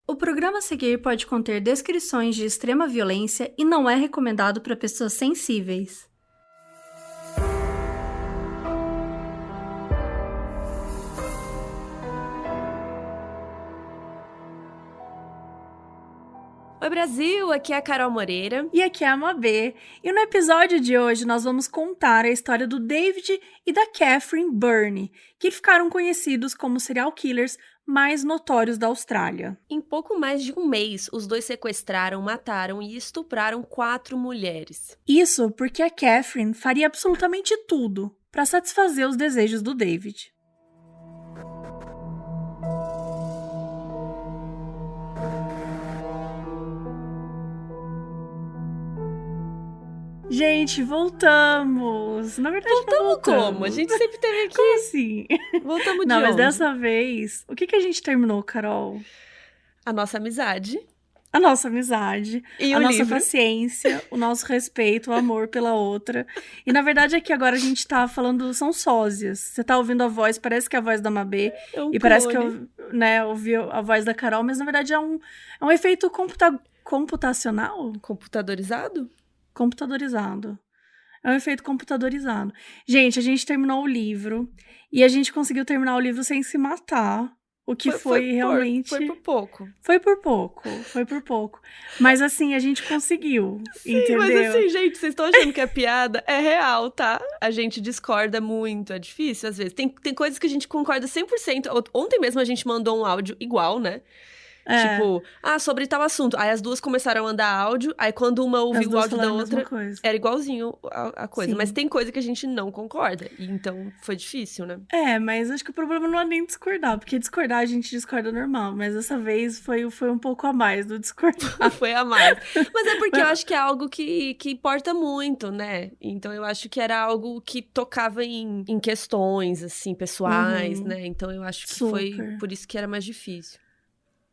O programa a seguir pode conter descrições de extrema violência e não é recomendado para pessoas sensíveis. Oi Brasil, aqui é a Carol Moreira. E aqui é a Mabê. E no episódio de hoje nós vamos contar a história do David e da Catherine Byrne, que ficaram conhecidos como serial killers mais notórios da Austrália. Em pouco mais de um mês, os dois sequestraram, mataram e estupraram 4 mulheres. Isso porque a Catherine faria absolutamente tudo para satisfazer os desejos do David. Gente, voltamos! Na verdade, Voltamos como? A gente sempre teve aqui. Como assim? Voltamos de Não, mas onde? dessa vez, o que a gente terminou, Carol? A nossa amizade. A nossa amizade, E a o nossa livro. paciência, o nosso respeito, o amor pela outra. E na verdade aqui agora a gente tá falando, são sósias. Você tá ouvindo a voz, parece que é a voz da Mabê. É um E parece que clone. eu ouvi a voz da Carol, mas na verdade é um efeito computacional? Computadorizado? Computadorizado. É um efeito computadorizado. Gente, a gente terminou o livro e a gente conseguiu terminar o livro sem se matar. O que foi realmente... Foi por pouco. Foi por pouco. Mas assim, a gente conseguiu, Sim, entendeu? mas assim, gente, vocês estão achando que é piada? É real, tá? A gente discorda muito, é difícil às vezes. Tem coisas que a gente concorda 100%. Ontem mesmo a gente mandou um áudio igual, né? É, Tipo, sobre tal assunto. Aí as duas começaram a mandar áudio, aí quando uma as ouviu o duas áudio da falaram a mesma outra, coisa. era igualzinho a coisa. Sim. Mas tem coisa que a gente não concorda. E então foi difícil, né? É, mas acho que o problema não é nem discordar, porque discordar a gente discorda normal, mas dessa vez foi um pouco a mais do discordar. Foi a mais. Mas é porque eu acho que é algo que importa muito, né? Então eu acho que era algo que tocava em questões, assim, pessoais, Uhum. né? Então eu acho que foi Super. por isso que era mais difícil.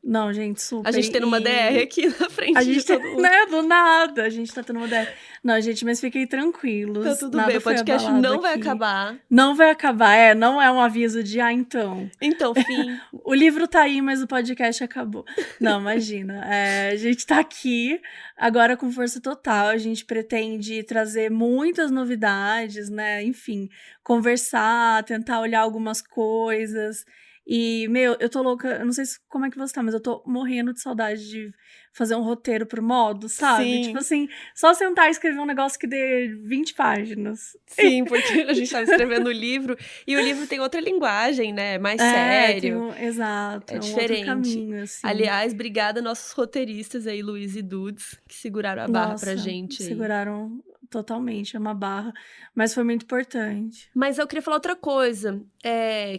Não, gente, super. A gente tendo uma DR aqui na frente A de gente, todo mundo. né, do nada, a gente tá tendo uma DR. Não, gente, mas fiquem tranquilos. Tá tudo Nada bem, o foi podcast abalado não vai aqui. acabar. Não vai acabar, não é um aviso de, então. Então, fim. O livro tá aí, mas o podcast acabou. Não, imagina. A gente tá aqui agora com força total. A gente pretende trazer muitas novidades, né? Enfim, conversar, tentar olhar algumas coisas. E, eu tô louca. Eu não sei como é que você tá, mas eu tô morrendo de saudade de fazer um roteiro pro modo, sabe? Sim. Tipo assim, só sentar e escrever um negócio que dê 20 páginas. Sim, porque a gente tava escrevendo o livro e o livro tem outra linguagem, né? Mais sério. Exato. É um diferente. outro caminho, assim. Aliás, obrigada a nossos roteiristas aí, Luiz e Dudes, que seguraram a barra pra gente aí. Seguraram totalmente, é uma barra, mas foi muito importante. Mas eu queria falar outra coisa,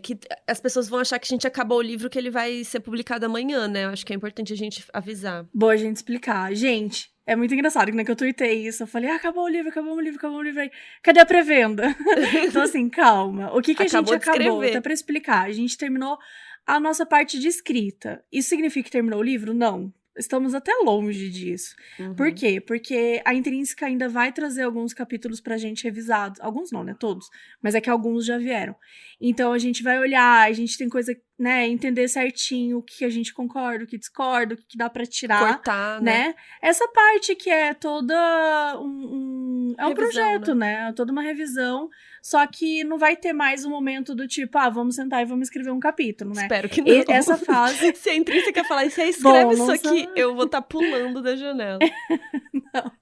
que as pessoas vão achar que a gente acabou o livro, que ele vai ser publicado amanhã, né? Eu acho que é importante a gente avisar. Boa a gente explicar. Gente, é muito engraçado, que eu tuitei isso, eu falei, acabou o livro aí, cadê a pré-venda? Então assim, calma, o que a gente acabou? Até pra explicar, a gente terminou a nossa parte de escrita. Isso significa que terminou o livro? Não. Estamos até longe disso. Uhum. Por quê? Porque a Intrínseca ainda vai trazer alguns capítulos pra gente revisados. Alguns não, né? Todos. Mas é que alguns já vieram. Então a gente vai olhar, a gente tem coisa, né? Entender certinho o que a gente concorda, o que discorda, o que dá pra tirar. Cortar, né? Essa parte que é toda é um Revisão, projeto, né? Toda uma revisão. Só que não vai ter mais um momento do tipo, vamos sentar e vamos escrever um capítulo, né? Espero que não. Essa fase... Se a Intrínseca falar, você escreve Bom, isso aqui, eu vou estar pulando da janela. Não.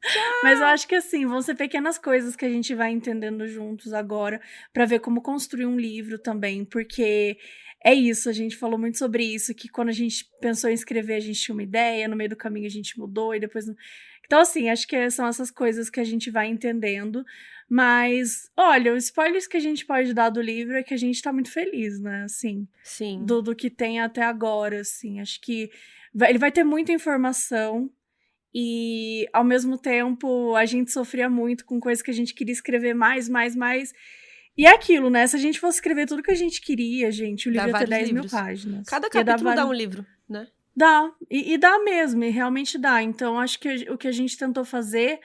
Mas eu acho que assim, vão ser pequenas coisas que a gente vai entendendo juntos agora pra ver como construir um livro também, porque é isso, a gente falou muito sobre isso, que quando a gente pensou em escrever, a gente tinha uma ideia, no meio do caminho a gente mudou e depois... Então assim, acho que são essas coisas que a gente vai entendendo, mas, olha, os spoilers que a gente pode dar do livro é que a gente tá muito feliz, né, assim, Sim. do que tem até agora, assim, acho que ele vai ter muita informação. E, ao mesmo tempo, a gente sofria muito com coisas que a gente queria escrever mais. E é aquilo, né? Se a gente fosse escrever tudo que a gente queria, gente, o livro ia ter 10 mil páginas. Cada capítulo dá um livro, né? Dá. E dá mesmo, e realmente dá. Então, acho que o que a gente tentou fazer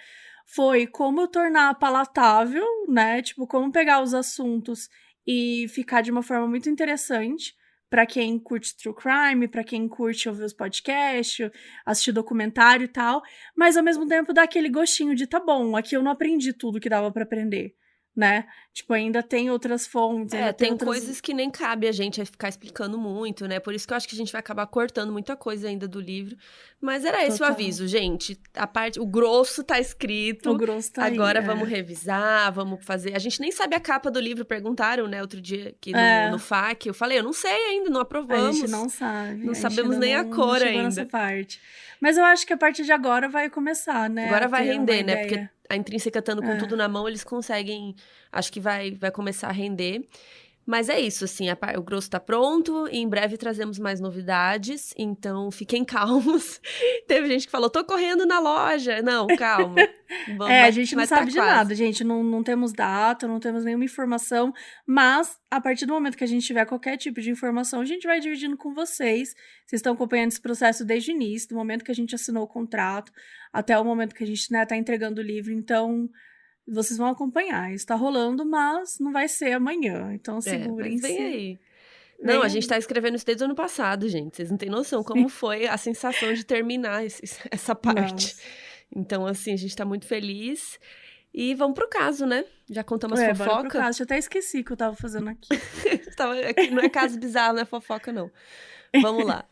foi como tornar palatável, né? Tipo, como pegar os assuntos e ficar de uma forma muito interessante pra quem curte true crime, pra quem curte ouvir os podcasts, assistir documentário e tal, mas ao mesmo tempo dá aquele gostinho de tá bom, aqui eu não aprendi tudo que dava pra aprender, né? Tipo, ainda tem outras fontes, ainda tem Tem outras... coisas que nem cabe a gente ficar explicando muito, né? Por isso que eu acho que a gente vai acabar cortando muita coisa ainda do livro. Mas era esse o Total. aviso, gente. O grosso tá escrito. O grosso tá Agora aí, vamos revisar, vamos fazer. A gente nem sabe a capa do livro, perguntaram, né, outro dia aqui no FAQ. Eu falei, eu não sei ainda, não aprovamos. A gente não sabe. Não a gente sabemos nem a cor não chegou ainda. nessa parte. Mas eu acho que a partir de agora vai começar, né? Agora vai render, né? Ideia. Porque a Intrínseca estando com tudo na mão, eles conseguem... Acho que vai começar a render. Mas é isso, assim, o grosso tá pronto, e em breve trazemos mais novidades, então fiquem calmos. Teve gente que falou, tô correndo na loja. Não, calma. A gente não sabe de nada, gente, não temos data, não temos nenhuma informação, mas a partir do momento que a gente tiver qualquer tipo de informação, a gente vai dividindo com vocês. Vocês estão acompanhando esse processo desde o início, do momento que a gente assinou o contrato, até o momento que a gente, né, tá entregando o livro, então... Vocês vão acompanhar, isso tá rolando, mas não vai ser amanhã, então segurem-se. Mas vem aí. Não, a gente tá escrevendo isso desde o ano passado, gente. Vocês não têm noção como foi a sensação de terminar essa parte. Nossa. Então, assim, a gente tá muito feliz. E vamos pro caso, né? Já contamos as fofocas. Bora pro caso. Eu até esqueci o que eu tava fazendo aqui. Não é caso bizarro, não é fofoca, não. Vamos lá.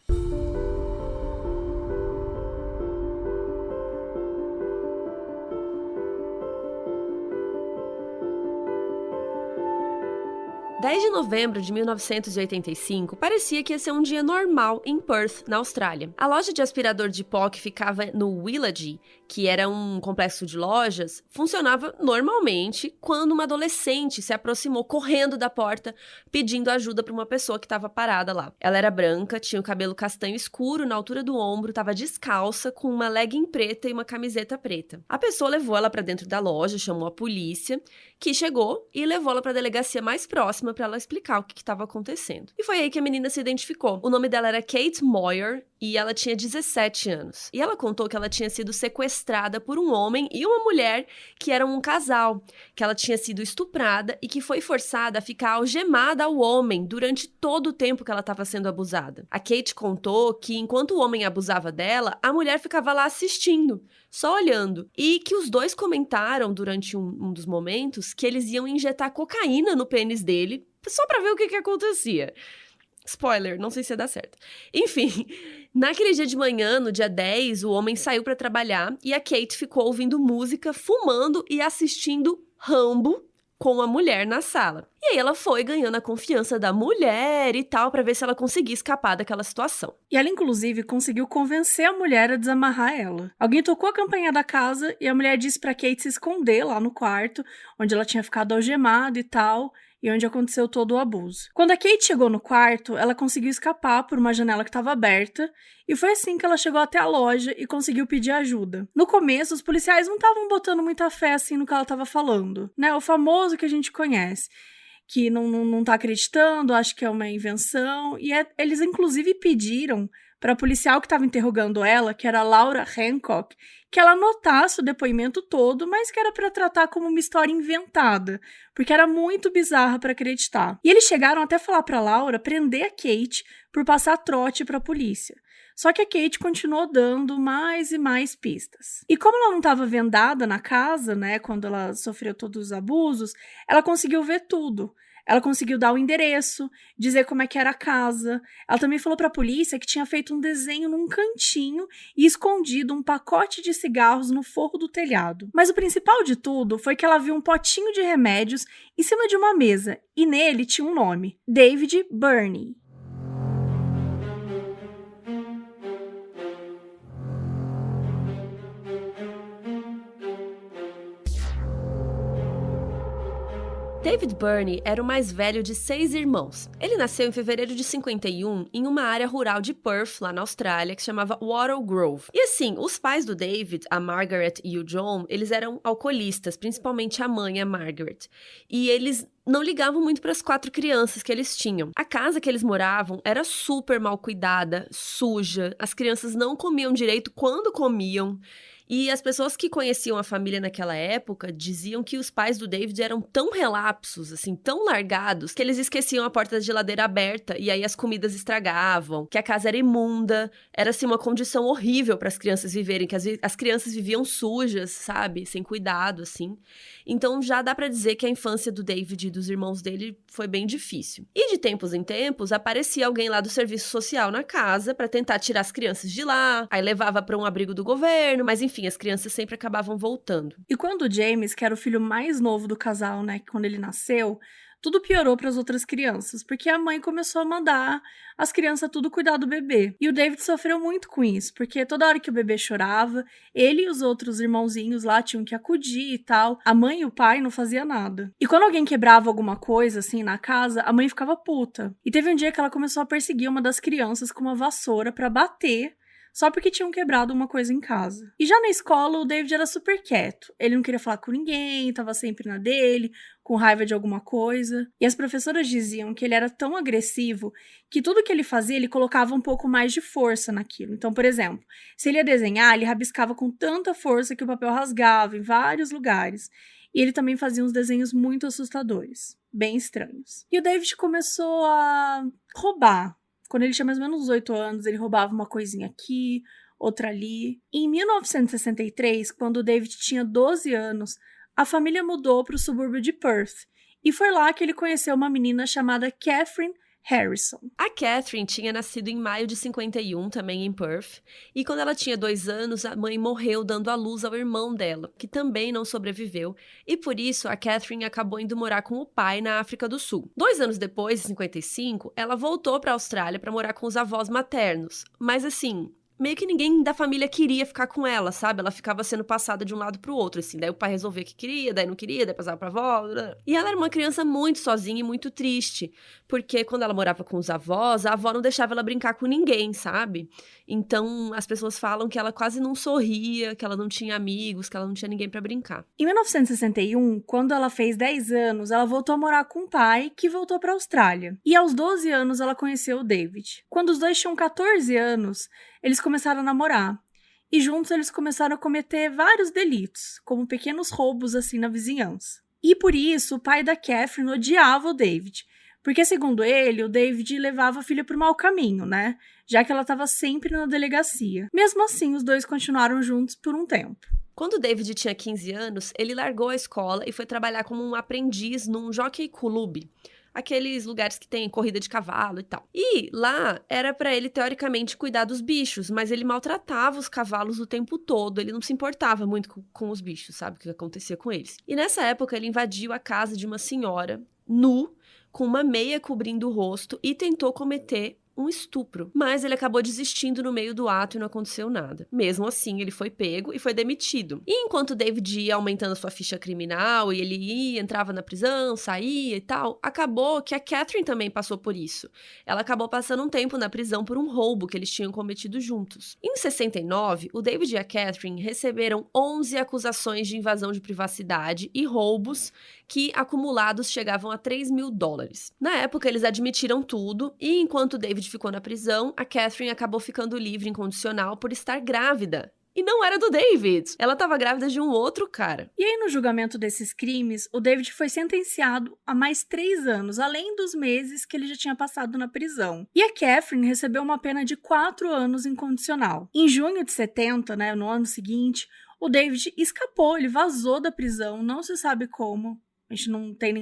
10 de novembro de 1985 parecia que ia ser um dia normal em Perth, na Austrália. A loja de aspirador de pó que ficava no Willage, que era um complexo de lojas, funcionava normalmente quando uma adolescente se aproximou correndo da porta pedindo ajuda para uma pessoa que estava parada lá. Ela era branca, tinha o cabelo castanho escuro na altura do ombro, estava descalça com uma legging preta e uma camiseta preta. A pessoa levou ela para dentro da loja, chamou a polícia, que chegou e levou ela para a delegacia mais próxima para ela explicar o que estava acontecendo. E foi aí que a menina se identificou. O nome dela era Kate Moyer e ela tinha 17 anos. E ela contou que ela tinha sido sequestrada por um homem e uma mulher que eram um casal, que ela tinha sido estuprada e que foi forçada a ficar algemada ao homem durante todo o tempo que ela estava sendo abusada. A Kate contou que enquanto o homem abusava dela, a mulher ficava lá assistindo, só olhando. E que os dois comentaram durante um dos momentos que eles iam injetar cocaína no pênis dele só pra ver o que acontecia. Spoiler, não sei se ia dar certo. Enfim, naquele dia de manhã, no dia 10, o homem saiu pra trabalhar e a Kate ficou ouvindo música, fumando e assistindo Rambo com a mulher na sala. E aí ela foi ganhando a confiança da mulher e tal, pra ver se ela conseguia escapar daquela situação. E ela, inclusive, conseguiu convencer a mulher a desamarrar ela. Alguém tocou a campainha da casa e a mulher disse pra Kate se esconder lá no quarto, onde ela tinha ficado algemada e tal, e onde aconteceu todo o abuso. Quando a Kate chegou no quarto, ela conseguiu escapar por uma janela que estava aberta, e foi assim que ela chegou até a loja e conseguiu pedir ajuda. No começo, os policiais não estavam botando muita fé assim no que ela estava falando, né? O famoso que a gente conhece, que não tá acreditando, acha que é uma invenção, e eles inclusive pediram para a policial que estava interrogando ela, que era Laura Hancock, que ela anotasse o depoimento todo, mas que era para tratar como uma história inventada, porque era muito bizarra para acreditar. E eles chegaram até falar para Laura prender a Kate por passar trote para a polícia. Só que a Kate continuou dando mais e mais pistas. E como ela não estava vendada na casa, né, quando ela sofreu todos os abusos, ela conseguiu ver tudo. Ela conseguiu dar o endereço, dizer como é que era a casa. Ela também falou para a polícia que tinha feito um desenho num cantinho e escondido um pacote de cigarros no forro do telhado. Mas o principal de tudo foi que ela viu um potinho de remédios em cima de uma mesa e nele tinha um nome: David Burney. David Burney era o mais velho de 6 irmãos. Ele nasceu em fevereiro de 51 em uma área rural de Perth, lá na Austrália, que se chamava Wattle Grove. E assim, os pais do David, a Margaret e o John, eles eram alcoolistas, principalmente a mãe, a Margaret. E eles não ligavam muito para as 4 crianças que eles tinham. A casa que eles moravam era super mal cuidada, suja, as crianças não comiam direito quando comiam. E as pessoas que conheciam a família naquela época diziam que os pais do David eram tão relapsos, assim, tão largados, que eles esqueciam a porta da geladeira aberta e aí as comidas estragavam, que a casa era imunda, era assim uma condição horrível para as crianças viverem, que as crianças viviam sujas, sabe, sem cuidado, assim. Então já dá para dizer que a infância do David e dos irmãos dele foi bem difícil. E de tempos em tempos aparecia alguém lá do serviço social na casa para tentar tirar as crianças de lá, aí levava para um abrigo do governo, mas enfim, as crianças sempre acabavam voltando. E quando o James, que era o filho mais novo do casal, né, quando ele nasceu, tudo piorou para as outras crianças, porque a mãe começou a mandar as crianças tudo cuidar do bebê. E o David sofreu muito com isso, porque toda hora que o bebê chorava, ele e os outros irmãozinhos lá tinham que acudir e tal. A mãe e o pai não faziam nada. E quando alguém quebrava alguma coisa, assim, na casa, a mãe ficava puta. E teve um dia que ela começou a perseguir uma das crianças com uma vassoura para bater, só porque tinham quebrado uma coisa em casa. E já na escola, o David era super quieto. Ele não queria falar com ninguém, tava sempre na dele, com raiva de alguma coisa. E as professoras diziam que ele era tão agressivo que tudo que ele fazia, ele colocava um pouco mais de força naquilo. Então, por exemplo, se ele ia desenhar, ele rabiscava com tanta força que o papel rasgava em vários lugares. E ele também fazia uns desenhos muito assustadores, bem estranhos. E o David começou a roubar. Quando ele tinha mais ou menos 8 anos, ele roubava uma coisinha aqui, outra ali. E em 1963, quando o David tinha 12 anos, a família mudou para o subúrbio de Perth. E foi lá que ele conheceu uma menina chamada Catherine Harrison. A Catherine tinha nascido em maio de 51, também em Perth, e quando ela tinha 2 anos, a mãe morreu dando à luz ao irmão dela, que também não sobreviveu, e por isso a Catherine acabou indo morar com o pai na África do Sul. 2 anos depois, em 55, ela voltou para a Austrália para morar com os avós maternos, mas assim, meio que ninguém da família queria ficar com ela, sabe? Ela ficava sendo passada de um lado pro outro, assim. Daí o pai resolvia que queria, daí não queria, daí passava pra avó. E ela era uma criança muito sozinha e muito triste. Porque quando ela morava com os avós, a avó não deixava ela brincar com ninguém, sabe? Então, as pessoas falam que ela quase não sorria, que ela não tinha amigos, que ela não tinha ninguém pra brincar. Em 1961, quando ela fez 10 anos, ela voltou a morar com o pai, que voltou pra Austrália. E aos 12 anos, ela conheceu o David. Quando os dois tinham 14 anos, eles começaram a namorar. E juntos eles começaram a cometer vários delitos, como pequenos roubos assim na vizinhança. E por isso, o pai da Catherine odiava o David. Porque, segundo ele, o David levava a filha pro mau caminho, né? Já que ela estava sempre na delegacia. Mesmo assim, os dois continuaram juntos por um tempo. Quando o David tinha 15 anos, ele largou a escola e foi trabalhar como um aprendiz num jockey club. Aqueles lugares que tem corrida de cavalo e tal. E lá era pra ele, teoricamente, cuidar dos bichos, mas ele maltratava os cavalos o tempo todo, ele não se importava muito com os bichos, sabe, o que acontecia com eles. E nessa época ele invadiu a casa de uma senhora, nu, com uma meia cobrindo o rosto e tentou cometer um estupro. Mas ele acabou desistindo no meio do ato e não aconteceu nada. Mesmo assim, ele foi pego e foi demitido. E enquanto David ia aumentando a sua ficha criminal e ele ia, entrava na prisão, saía e tal, acabou que a Catherine também passou por isso. Ela acabou passando um tempo na prisão por um roubo que eles tinham cometido juntos. Em 69, o David e a Catherine receberam 11 acusações de invasão de privacidade e roubos que, acumulados, chegavam a $3.000. Na época, eles admitiram tudo e, enquanto David ficou na prisão, a Catherine acabou ficando livre incondicional por estar grávida. E não era do David. Ela estava grávida de um outro cara. E aí, no julgamento desses crimes, o David foi sentenciado a mais 3 anos, além dos meses que ele já tinha passado na prisão. E a Catherine recebeu uma pena de 4 anos incondicional. Em junho de 70, né, no ano seguinte, o David escapou, ele vazou da prisão, não se sabe como. A gente não tem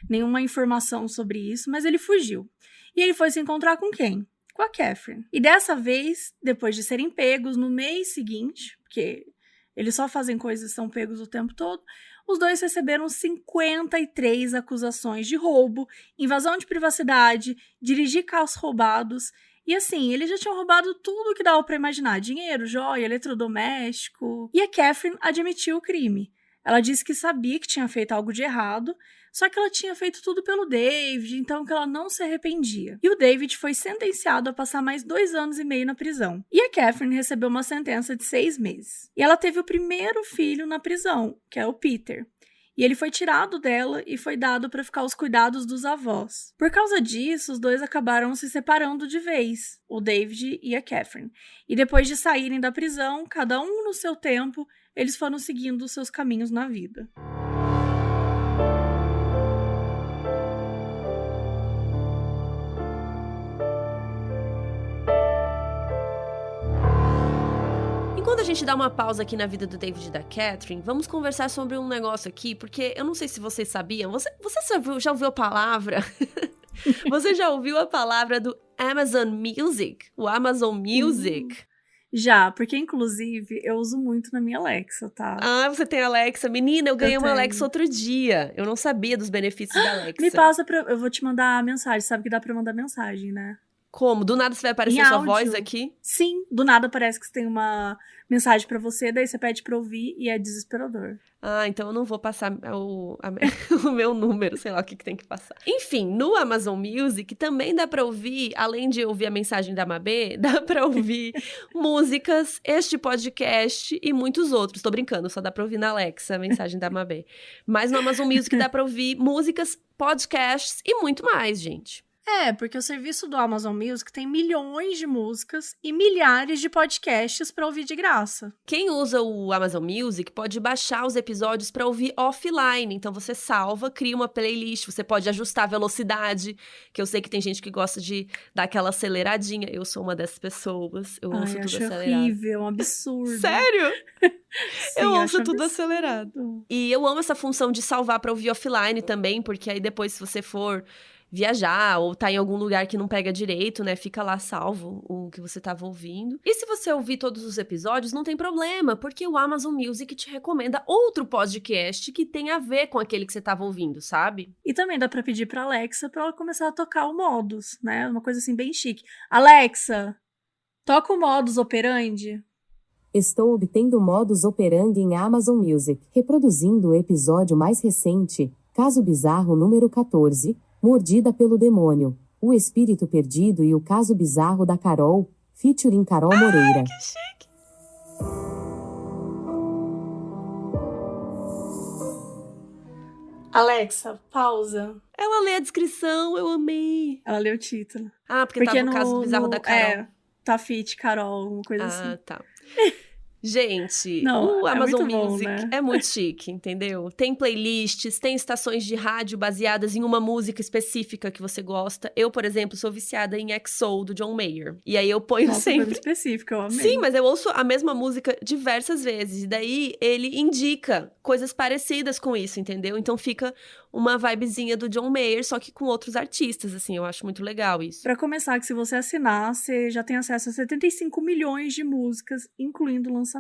nenhuma informação sobre isso, mas ele fugiu. E ele foi se encontrar com quem? Com a Catherine. E dessa vez, depois de serem pegos no mês seguinte, porque eles só fazem coisas e são pegos o tempo todo, os dois receberam 53 acusações de roubo, invasão de privacidade, dirigir carros roubados. E assim, eles já tinham roubado tudo que dava para imaginar: dinheiro, joia, eletrodoméstico. E a Catherine admitiu o crime. Ela disse que sabia que tinha feito algo de errado, só que ela tinha feito tudo pelo David, então que ela não se arrependia. E o David foi sentenciado a passar mais 2 anos e meio na prisão. E a Catherine recebeu uma sentença de 6 meses. E ela teve o primeiro filho na prisão, que é o Peter. e ele foi tirado dela e foi dado para ficar aos cuidados dos avós. Por causa disso, os dois acabaram se separando de vez, o David e a Catherine. E depois de saírem da prisão, cada um no seu tempo, eles foram seguindo os seus caminhos na vida. Enquanto a gente dá uma pausa aqui na vida do David e da Catherine, vamos conversar sobre um negócio aqui, porque eu não sei se vocês sabiam, você já ouviu a palavra? Você já ouviu a palavra do Amazon Music? O Amazon Music? Já, porque inclusive eu uso muito na minha Alexa, tá? Ah, você tem Alexa. Menina, eu ganhei uma Alexa outro dia. Eu não sabia dos benefícios da Alexa. Me passa eu vou te mandar a mensagem, sabe que dá pra mandar mensagem, né? Como? Do nada você vai aparecer sua voz aqui? Sim, do nada parece que você tem uma mensagem pra você, daí você pede pra ouvir e é desesperador. Ah, então eu não vou passar o meu número, sei lá o que tem que passar. Enfim, no Amazon Music também dá pra ouvir, além de ouvir a mensagem da Mabê, dá pra ouvir músicas, este podcast e muitos outros. Tô brincando, só dá pra ouvir na Alexa a mensagem da Mabê. Mas no Amazon Music dá pra ouvir músicas, podcasts e muito mais, gente. É, porque o serviço do Amazon Music tem milhões de músicas e milhares de podcasts pra ouvir de graça. Quem usa o Amazon Music pode baixar os episódios pra ouvir offline. Então você salva, cria uma playlist, você pode ajustar a velocidade, que eu sei que tem gente que gosta de dar aquela aceleradinha. Eu sou uma dessas pessoas, eu ouço tudo acelerado. É horrível, um absurdo. Sério? Sim, eu ouço tudo absurdo. acelerado. E eu amo essa função de salvar pra ouvir offline também, porque aí depois se você for viajar ou tá em algum lugar que não pega direito, né? Fica lá salvo o que você tava ouvindo. E se você ouvir todos os episódios, não tem problema, porque o Amazon Music te recomenda outro podcast que tem a ver com aquele que você tava ouvindo, sabe? E também dá pra pedir pra Alexa pra ela começar a tocar o Modus, né? Uma coisa assim bem chique. Alexa, toca o Modus Operandi. Estou obtendo o Modus Operandi em Amazon Music, reproduzindo o episódio mais recente, Caso Bizarro número 14, Mordida pelo Demônio, O Espírito Perdido e o Caso Bizarro da Carol, featuring Carol Moreira. Que chique! Alexa, pausa. Ela lê a descrição, eu amei. Ela leu o título. Ah, porque tava o Caso Bizarro da Carol. Tá fit, Carol, uma coisa assim. Ah, tá. Gente, Não, o Amazon muito bom, Music né? é muito chique, entendeu? Tem playlists, tem estações de rádio baseadas em uma música específica que você gosta. Eu, por exemplo, sou viciada em XO, do John Mayer. E aí eu ponho Nossa, sempre... coisa específica, eu amei. Sim, mas eu ouço a mesma música diversas vezes. E daí ele indica coisas parecidas com isso, entendeu? Então fica uma vibezinha do John Mayer, só que com outros artistas, assim. Eu acho muito legal isso. Pra começar, que se você assinar, você já tem acesso a 75 milhões de músicas, incluindo lançamentos.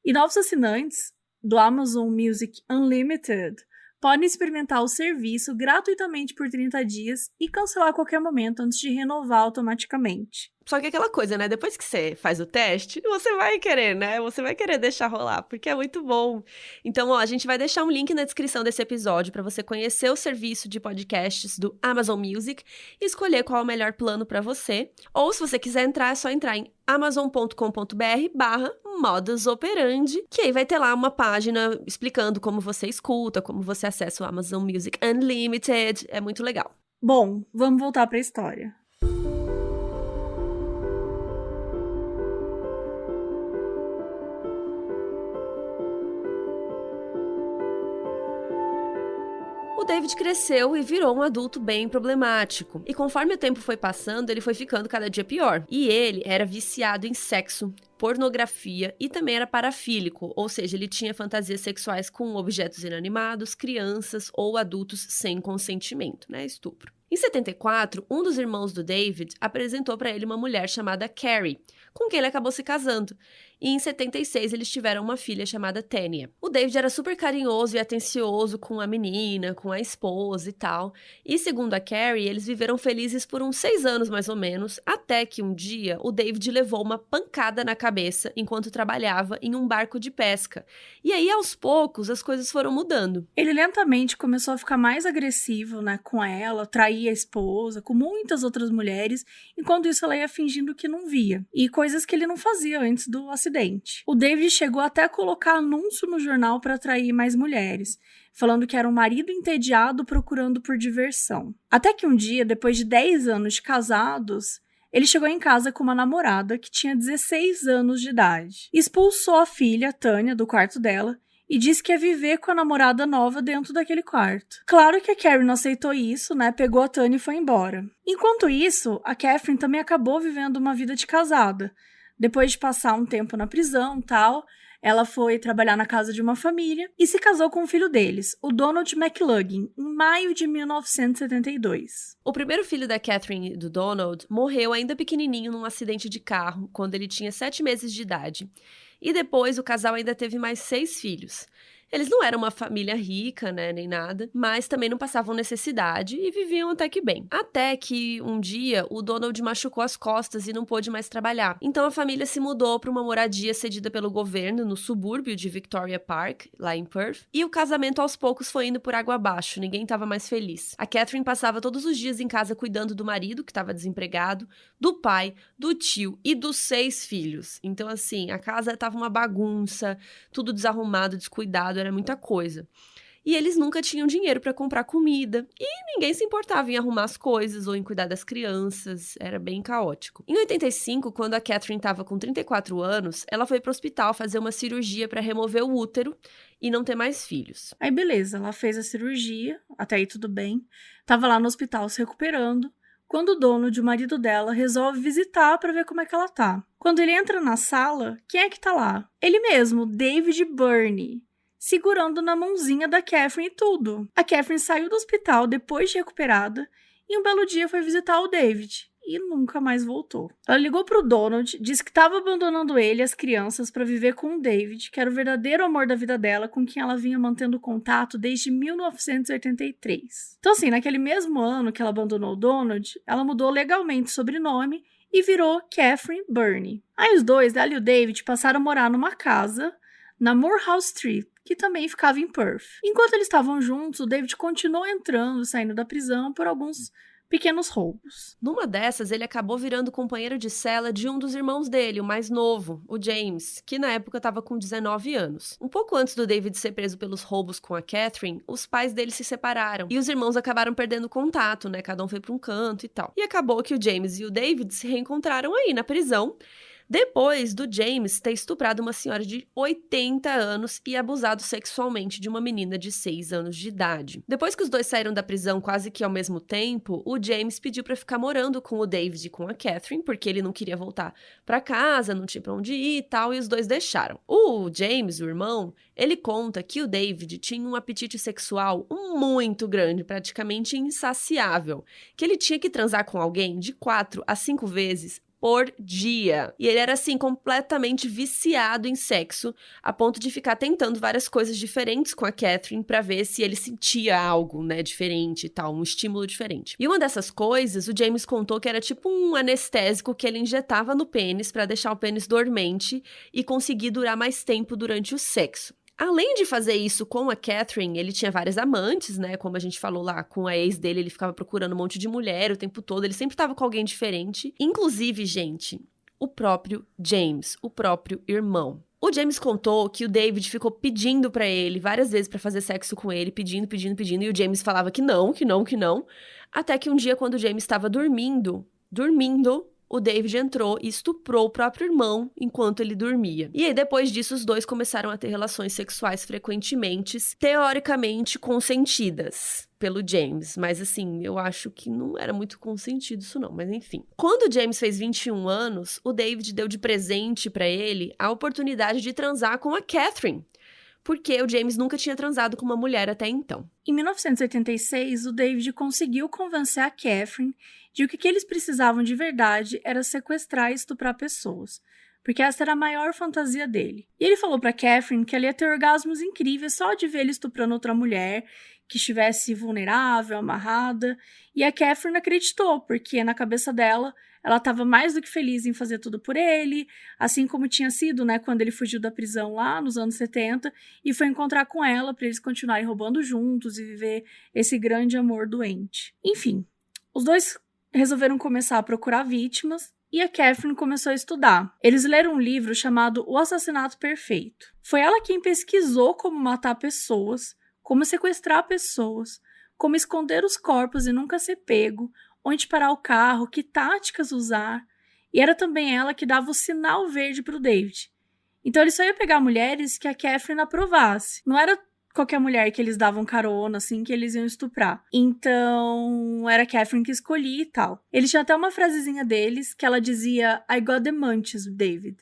E novos assinantes do Amazon Music Unlimited podem experimentar o serviço gratuitamente por 30 dias e cancelar a qualquer momento antes de renovar automaticamente. Só que aquela coisa, né? Depois que você faz o teste, você vai querer, né? Você vai querer deixar rolar, porque é muito bom. Então, ó, a gente vai deixar um link na descrição desse episódio para você conhecer o serviço de podcasts do Amazon Music e escolher qual é o melhor plano para você. Ou, se você quiser entrar, é só entrar em amazon.com.br/Modus Operandi, que aí vai ter lá uma página explicando como você escuta, como você acessa o Amazon Music Unlimited. É muito legal. Bom, vamos voltar pra história. O David cresceu e virou um adulto bem problemático. E conforme o tempo foi passando, ele foi ficando cada dia pior. E ele era viciado em sexo, pornografia e também era parafílico, ou seja, ele tinha fantasias sexuais com objetos inanimados, crianças ou adultos sem consentimento, né? Estupro. Em 74, um dos irmãos do David apresentou para ele uma mulher chamada Carrie, com quem ele acabou se casando. E em 76, eles tiveram uma filha chamada Tanya. O David era super carinhoso e atencioso com a menina, com a esposa e tal. E segundo a Carrie, eles viveram felizes por uns 6 anos, mais ou menos, até que um dia o David levou uma pancada na cabeça enquanto trabalhava em um barco de pesca. E aí, aos poucos, as coisas foram mudando. Ele lentamente começou a ficar mais agressivo, né, com ela, traía traía a esposa com muitas outras mulheres, enquanto isso ela ia fingindo que não via. E coisas que ele não fazia antes do acidente. O David chegou até a colocar anúncio no jornal para atrair mais mulheres, falando que era um marido entediado procurando por diversão. Até que um dia, depois de 10 anos de casados, ele chegou em casa com uma namorada que tinha 16 anos de idade. Expulsou a filha, Tânia, do quarto dela e disse que ia viver com a namorada nova dentro daquele quarto. Claro que a Carrie não aceitou isso, né? Pegou a Tânia e foi embora. Enquanto isso, a Catherine também acabou vivendo uma vida de casada. Depois de passar um tempo na prisão e tal, ela foi trabalhar na casa de uma família e se casou com o filho deles, o Donald McLugin, em maio de 1972. O primeiro filho da Catherine e do Donald morreu ainda pequenininho num acidente de carro, quando ele tinha 7 meses de idade. E depois o casal ainda teve mais 6 filhos. Eles não eram uma família rica, né, nem nada, mas também não passavam necessidade e viviam até que bem. Até que um dia o Donald machucou as costas e não pôde mais trabalhar. Então a família se mudou para uma moradia cedida pelo governo no subúrbio de Victoria Park, lá em Perth, e o casamento aos poucos foi indo por água abaixo, ninguém estava mais feliz. A Catherine passava todos os dias em casa cuidando do marido, que estava desempregado, do pai, do tio e dos 6 filhos. Então assim, a casa estava uma bagunça, tudo desarrumado, descuidado, era muita coisa. E eles nunca tinham dinheiro para comprar comida. E ninguém se importava em arrumar as coisas ou em cuidar das crianças. Era bem caótico. Em 85, quando a Catherine estava com 34 anos, ela foi para o hospital fazer uma cirurgia para remover o útero e não ter mais filhos. Aí beleza, ela fez a cirurgia, até aí tudo bem. Tava lá no hospital se recuperando, quando o Donald, o marido dela, resolve visitar para ver como é que ela tá. Quando ele entra na sala, quem é que tá lá? Ele mesmo, David Burney, segurando na mãozinha da Catherine e tudo. A Catherine saiu do hospital depois de recuperada e um belo dia foi visitar o David e nunca mais voltou. Ela ligou pro Donald, disse que estava abandonando ele e as crianças para viver com o David, que era o verdadeiro amor da vida dela, com quem ela vinha mantendo contato desde 1983. Então assim, naquele mesmo ano que ela abandonou o Donald, ela mudou legalmente o sobrenome e virou Catherine Burney. Aí os dois, ela e o David, passaram a morar numa casa na Moorhouse Street, que também ficava em Perth. Enquanto eles estavam juntos, o David continuou entrando e saindo da prisão por alguns pequenos roubos. Numa dessas, ele acabou virando companheiro de cela de um dos irmãos dele, o mais novo, o James, que na época estava com 19 anos. Um pouco antes do David ser preso pelos roubos com a Catherine, os pais dele se separaram e os irmãos acabaram perdendo contato, né? Cada um foi para um canto e tal. E acabou que o James e o David se reencontraram aí na prisão, depois do James ter estuprado uma senhora de 80 anos e abusado sexualmente de uma menina de 6 anos de idade. Depois que os dois saíram da prisão quase que ao mesmo tempo, o James pediu pra ficar morando com o David e com a Catherine, porque ele não queria voltar pra casa, não tinha pra onde ir e tal, e os dois deixaram. O James, o irmão, ele conta que o David tinha um apetite sexual muito grande, praticamente insaciável, que ele tinha que transar com alguém de 4 a 5 vezes por dia. E ele era, assim, completamente viciado em sexo, a ponto de ficar tentando várias coisas diferentes com a Catherine pra ver se ele sentia algo, né, diferente e tal, um estímulo diferente. E uma dessas coisas, o James contou que era tipo um anestésico que ele injetava no pênis pra deixar o pênis dormente e conseguir durar mais tempo durante o sexo. Além de fazer isso com a Catherine, ele tinha várias amantes, né? Como a gente falou lá, com a ex dele, ele ficava procurando um monte de mulher o tempo todo, ele sempre tava com alguém diferente. Inclusive, gente, o próprio James, o próprio irmão. O James contou que o David ficou pedindo pra ele várias vezes pra fazer sexo com ele, pedindo, e o James falava que não, até que um dia, quando o James estava dormindo, o David entrou e estuprou o próprio irmão enquanto ele dormia. E aí, depois disso, os dois começaram a ter relações sexuais frequentemente, teoricamente consentidas pelo James. Mas, assim, eu acho que não era muito consentido isso não, mas enfim. Quando o James fez 21 anos, o David deu de presente pra ele a oportunidade de transar com a Catherine, porque o James nunca tinha transado com uma mulher até então. Em 1986, o David conseguiu convencer a Catherine de que o que eles precisavam de verdade era sequestrar e estuprar pessoas, porque essa era a maior fantasia dele. E ele falou pra Catherine que ela ia ter orgasmos incríveis só de ver ele estuprando outra mulher, que estivesse vulnerável, amarrada, e a Catherine acreditou, porque na cabeça dela, ela estava mais do que feliz em fazer tudo por ele, assim como tinha sido, né, quando ele fugiu da prisão lá nos anos 70 e foi encontrar com ela para eles continuarem roubando juntos e viver esse grande amor doente. Enfim, Os dois resolveram começar a procurar vítimas e a Catherine começou a estudar. Eles leram um livro chamado O Assassinato Perfeito. Foi ela quem pesquisou como matar pessoas, como sequestrar pessoas, como esconder os corpos e nunca ser pego, onde parar o carro, que táticas usar. E era também ela que dava o sinal verde para o David. Então ele só ia pegar mulheres que a Catherine aprovasse. Não era qualquer mulher que eles davam carona, assim, que eles iam estuprar. Então, era a Catherine que escolhia e tal. Eles tinham até uma frasezinha deles que ela dizia I got the munchies, David.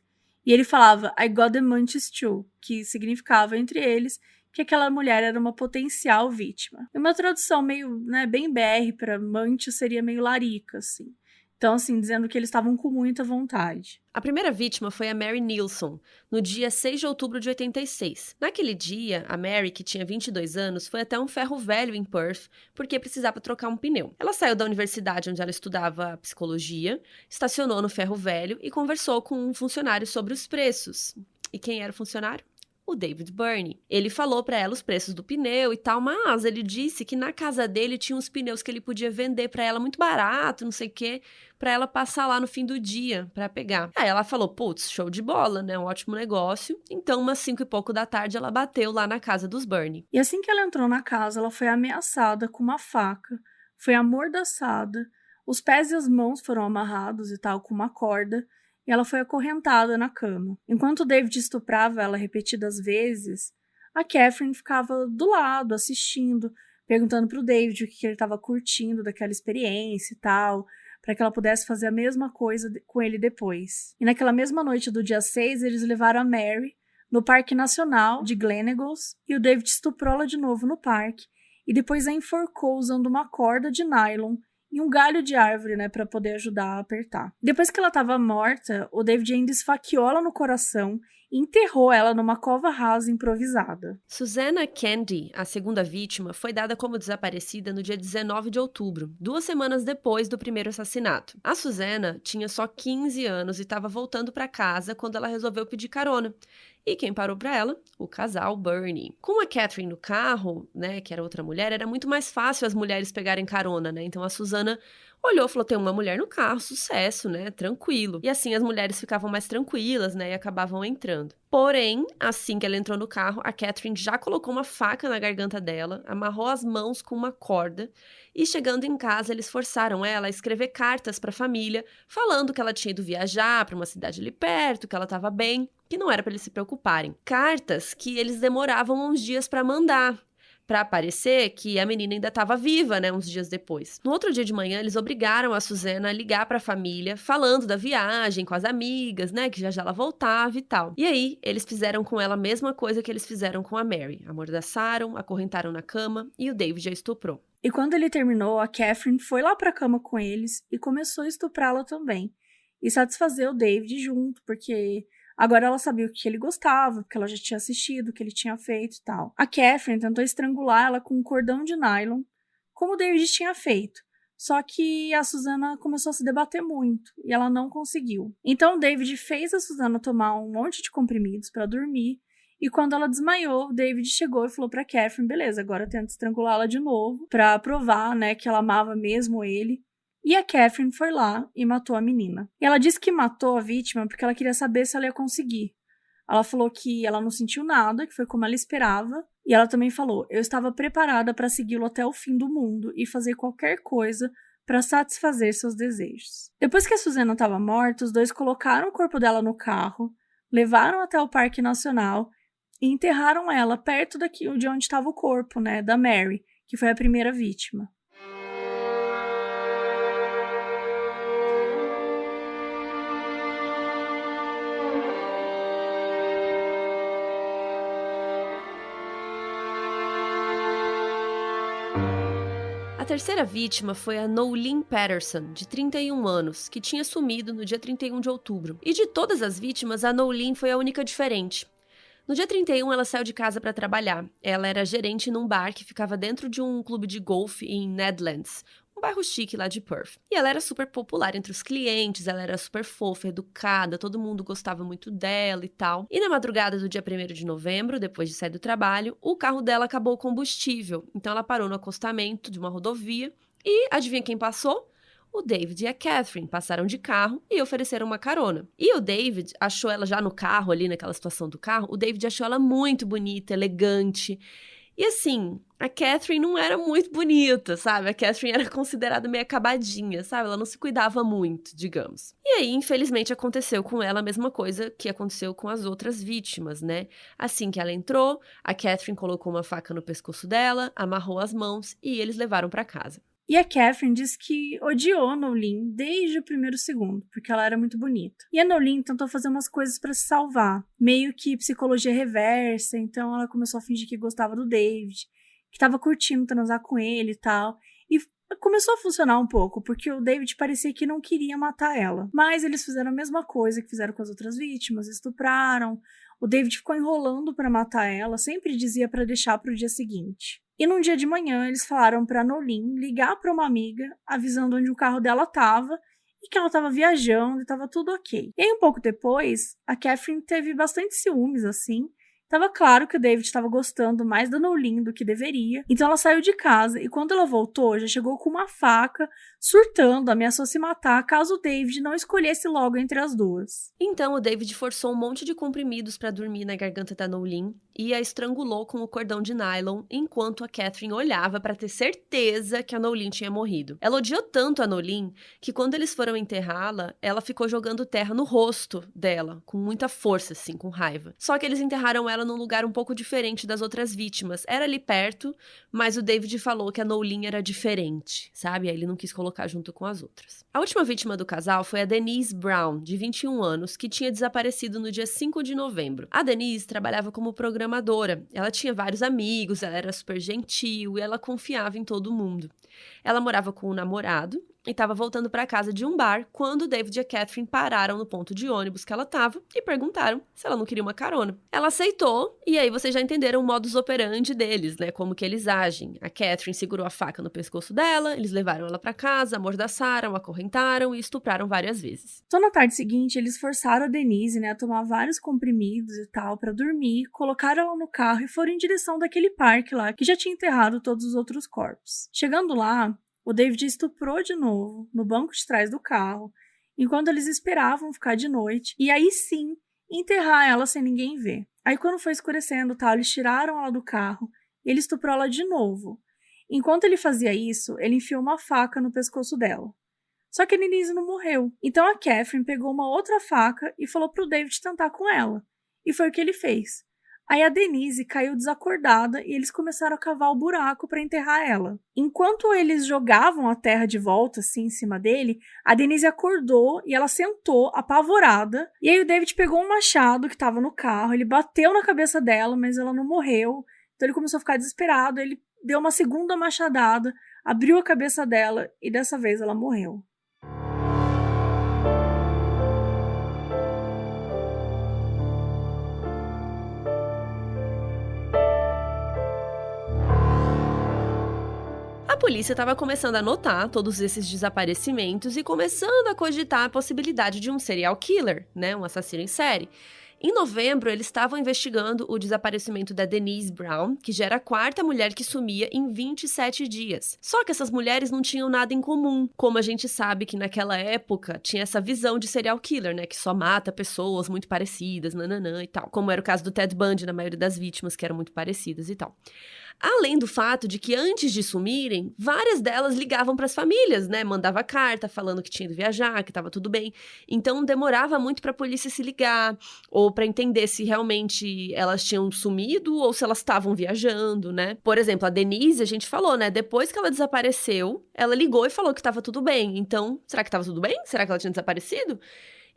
E ele falava I got the munchies too, que significava entre eles que aquela mulher era uma potencial vítima. E uma tradução meio, né, bem BR para munchies seria meio larica, assim. Então, assim, dizendo que eles estavam com muita vontade. A primeira vítima foi a Mary Nilsson, no dia 6 de outubro de 86. Naquele dia, a Mary, que tinha 22 anos, foi até um ferro velho em Perth, porque precisava trocar um pneu. Ela saiu da universidade onde ela estudava psicologia, estacionou no ferro velho e conversou com um funcionário sobre os preços. E quem era o funcionário? O David Burney. Ele falou pra ela os preços do pneu e tal, mas ele disse que na casa dele tinha uns pneus que ele podia vender pra ela muito barato, não sei o quê, pra ela passar lá no fim do dia pra pegar. Aí ela falou, putz, show de bola, né? Um ótimo negócio. Então, umas 5 e pouco da tarde, ela bateu lá na casa dos Burney. E assim que ela entrou na casa, ela foi ameaçada com uma faca, foi amordaçada, os pés e as mãos foram amarrados e tal com uma corda, e ela foi acorrentada na cama. Enquanto David estuprava ela repetidas vezes, a Catherine ficava do lado, assistindo, perguntando pro David o que ele estava curtindo daquela experiência e tal, para que ela pudesse fazer a mesma coisa com ele depois. E naquela mesma noite do dia 6, eles levaram a Mary no Parque Nacional de Gleneagles, e o David estuprou ela de novo no parque, e depois a enforcou usando uma corda de nylon e um galho de árvore, né, para poder ajudar a apertar. Depois que ela estava morta, o David ainda esfaqueou ela no coração e enterrou ela numa cova rasa improvisada. Susanna Candy, a segunda vítima, foi dada como desaparecida no dia 19 de outubro, 2 semanas depois do primeiro assassinato. A Susanna tinha só 15 anos e estava voltando para casa quando ela resolveu pedir carona. E quem parou para ela? O casal Burney. Com a Catherine no carro, né, que era outra mulher, era muito mais fácil as mulheres pegarem carona, né? Então a Susanna olhou e falou, tem uma mulher no carro, sucesso, né, tranquilo. E assim as mulheres ficavam mais tranquilas, né, e acabavam entrando. Porém, assim que ela entrou no carro, a Catherine já colocou uma faca na garganta dela, amarrou as mãos com uma corda e, chegando em casa, eles forçaram ela a escrever cartas para a família, falando que ela tinha ido viajar para uma cidade ali perto, que ela estava bem, que não era para eles se preocuparem. Cartas que eles demoravam uns dias para mandar, para parecer que a menina ainda estava viva, né, uns dias depois. No outro dia de manhã, eles obrigaram a Susanna a ligar para a família, falando da viagem com as amigas, né, que já ela voltava e tal. E aí, eles fizeram com ela a mesma coisa que eles fizeram com a Mary. Amordaçaram, acorrentaram na cama e o David a estuprou. E quando ele terminou, a Catherine foi lá pra cama com eles e começou a estuprá-la também. E satisfazer o David junto, porque agora ela sabia o que ele gostava, porque ela já tinha assistido, o que ele tinha feito e tal. A Catherine tentou estrangular ela com um cordão de nylon, como o David tinha feito. Só que a Susanna começou a se debater muito e ela não conseguiu. Então o David fez a Susanna tomar um monte de comprimidos para dormir. E quando ela desmaiou, o David chegou e falou pra Catherine, beleza, agora tenta estrangulá-la de novo, pra provar, né, que ela amava mesmo ele. E a Catherine foi lá e matou a menina. E ela disse que matou a vítima porque ela queria saber se ela ia conseguir. Ela falou que ela não sentiu nada, que foi como ela esperava. E ela também falou, eu estava preparada para segui-lo até o fim do mundo e fazer qualquer coisa para satisfazer seus desejos. Depois que a Susanna estava morta, os dois colocaram o corpo dela no carro, levaram até o Parque Nacional e enterraram ela perto daqui de onde estava o corpo, né, da Mary, que foi a primeira vítima. A terceira vítima foi a Nolene Patterson, de 31 anos, que tinha sumido no dia 31 de outubro. E de todas as vítimas, a Nolene foi a única diferente. No dia 31, ela saiu de casa para trabalhar. Ela era gerente num bar que ficava dentro de um clube de golfe em Nedlands, um bairro chique lá de Perth. E ela era super popular entre os clientes, ela era super fofa, educada, todo mundo gostava muito dela e tal. E na madrugada do dia 1º de novembro, depois de sair do trabalho, o carro dela acabou o combustível. Então ela parou no acostamento de uma rodovia E adivinha quem passou? O David e a Catherine passaram de carro e ofereceram uma carona. E o David achou ela já no carro, ali naquela situação do carro, o David achou ela muito bonita, elegante. E assim, a Catherine não era muito bonita, sabe? A Catherine era considerada meio acabadinha, sabe? Ela não se cuidava muito, digamos. E aí, infelizmente, aconteceu com ela a mesma coisa que aconteceu com as outras vítimas, né? Assim que ela entrou, a Catherine colocou uma faca no pescoço dela, amarrou as mãos e eles levaram pra casa. E a Catherine disse que odiou a Nolene desde o primeiro segundo, porque ela era muito bonita. E a Nolene tentou fazer umas coisas pra se salvar, meio que psicologia reversa, então ela começou a fingir que gostava do David, que tava curtindo transar com ele e tal. E começou a funcionar um pouco, porque o David parecia que não queria matar ela. Mas eles fizeram a mesma coisa que fizeram com as outras vítimas, estupraram. O David ficou enrolando pra matar ela, sempre dizia pra deixar pro dia seguinte. E num dia de manhã, eles falaram pra Nolene ligar pra uma amiga, avisando onde o carro dela tava e que ela tava viajando e tava tudo ok. E aí, um pouco depois, a Catherine teve bastante ciúmes, assim. Tava claro que o David estava gostando mais da Nolene do que deveria, então ela saiu de casa e quando ela voltou, já chegou com uma faca, surtando, ameaçou se matar caso o David não escolhesse logo entre as duas. Então, o David forçou um monte de comprimidos pra dormir na garganta da Nolene e a estrangulou com o cordão de nylon, enquanto a Catherine olhava pra ter certeza que a Nolene tinha morrido. Ela odiou tanto a Nolene que quando eles foram enterrá-la, ela ficou jogando terra no rosto dela, com muita força, assim, com raiva. Só que eles enterraram ela num lugar um pouco diferente das outras vítimas. Era ali perto, mas o David falou que a Nolene era diferente, sabe? Aí ele não quis colocar junto com as outras. A última vítima do casal foi a Denise Brown, de 21 anos, que tinha desaparecido no dia 5 de novembro. A Denise trabalhava como programadora. Ela tinha vários amigos, ela era super gentil e ela confiava em todo mundo. Ela morava com um namorado e estava voltando para casa de um bar quando o David e a Catherine pararam no ponto de ônibus que ela estava e perguntaram se ela não queria uma carona. Ela aceitou e aí vocês já entenderam o modus operandi deles, né? Como que eles agem. A Catherine segurou a faca no pescoço dela, eles levaram ela para casa, amordaçaram, acorrentaram e estupraram várias vezes. Então, na tarde seguinte, eles forçaram a Denise, né, a tomar vários comprimidos e tal para dormir, colocaram ela no carro e foram em direção daquele parque lá que já tinha enterrado todos os outros corpos. Chegando lá, o David estuprou de novo no banco de trás do carro, enquanto eles esperavam ficar de noite, e aí sim, enterrar ela sem ninguém ver. Aí quando foi escurecendo, tá, eles tiraram ela do carro e ele estuprou ela de novo. Enquanto ele fazia isso, ele enfiou uma faca no pescoço dela. Só que a Denise não morreu. Então a Catherine pegou uma outra faca e falou pro David tentar com ela. E foi o que ele fez. Aí a Denise caiu desacordada e eles começaram a cavar o buraco para enterrar ela. Enquanto eles jogavam a terra de volta, assim, em cima dele, a Denise acordou e ela sentou, apavorada. E aí o David pegou um machado que estava no carro, ele bateu na cabeça dela, mas ela não morreu. Então ele começou a ficar desesperado, ele deu uma segunda machadada, abriu a cabeça dela e dessa vez ela morreu. A polícia estava começando a notar todos esses desaparecimentos e começando a cogitar a possibilidade de um serial killer, né, um assassino em série. Em novembro, eles estavam investigando o desaparecimento da Denise Brown, que já era a quarta mulher que sumia em 27 dias. Só que essas mulheres não tinham nada em comum. Como a gente sabe que naquela época tinha essa visão de serial killer, né? Que só mata pessoas muito parecidas, nananã e tal. Como era o caso do Ted Bundy, na maioria das vítimas, que eram muito parecidas e tal. Além do fato de que antes de sumirem, várias delas ligavam para as famílias, né? Mandava carta falando que tinha ido viajar, que estava tudo bem. Então demorava muito para a polícia se ligar ou para entender se realmente elas tinham sumido ou se elas estavam viajando, né? Por exemplo, a Denise, a gente falou, né? Depois que ela desapareceu, ela ligou e falou que estava tudo bem. Então, será que estava tudo bem? Será que ela tinha desaparecido?